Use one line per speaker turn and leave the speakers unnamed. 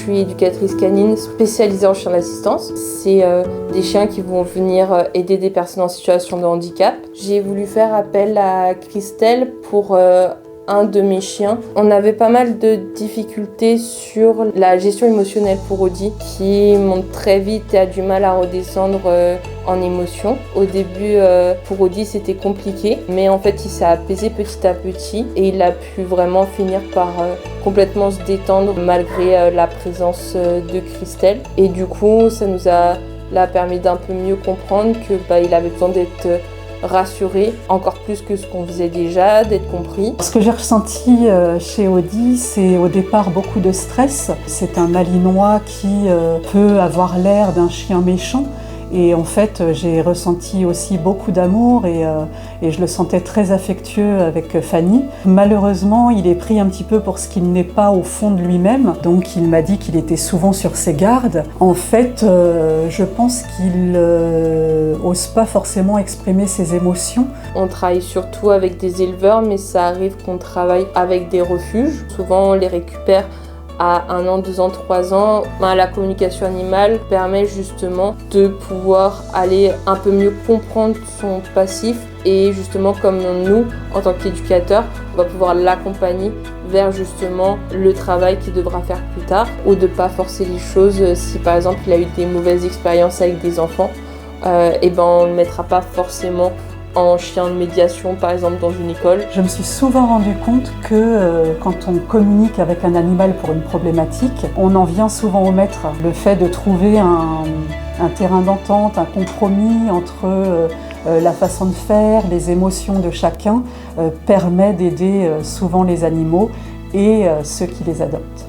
suis éducatrice canine spécialisée en chiens d'assistance. C'est des chiens qui vont venir aider des personnes en situation de handicap. J'ai voulu faire appel à Christelle pour un de mes chiens. On avait pas mal de difficultés sur la gestion émotionnelle pour Audi, qui monte très vite et a du mal à redescendre en émotion. Au début, pour Audi, c'était compliqué, mais en fait, il s'est apaisé petit à petit et il a pu vraiment finir par complètement se détendre malgré la présence de Christelle. Et du coup, ça nous a permis d'un peu mieux comprendre que il avait besoin d'être rassuré, encore plus que ce qu'on faisait déjà, d'être compris.
Ce que j'ai ressenti chez Audi, c'est au départ beaucoup de stress. C'est un malinois qui peut avoir l'air d'un chien méchant. Et en fait, j'ai ressenti aussi beaucoup d'amour et je le sentais très affectueux avec Fanny. Malheureusement, il est pris un petit peu pour ce qu'il n'est pas au fond de lui-même. Donc il m'a dit qu'il était souvent sur ses gardes. En fait, je pense qu'il n'ose pas forcément exprimer ses émotions.
On travaille surtout avec des éleveurs, mais ça arrive qu'on travaille avec des refuges. Souvent, on les récupère à 1 an, 2 ans, 3 ans. La communication animale permet justement de pouvoir aller un peu mieux comprendre son passif et justement comme nous, en tant qu'éducateurs, on va pouvoir l'accompagner vers justement le travail qu'il devra faire plus tard ou de ne pas forcer les choses. Si par exemple il a eu des mauvaises expériences avec des enfants, on ne le mettra pas forcément en chien de médiation, par exemple, dans une école.
Je me suis souvent rendu compte que quand on communique avec un animal pour une problématique, on en vient souvent au maître. Le fait de trouver un terrain d'entente, un compromis entre la façon de faire, les émotions de chacun, permet d'aider souvent les animaux et ceux qui les adoptent.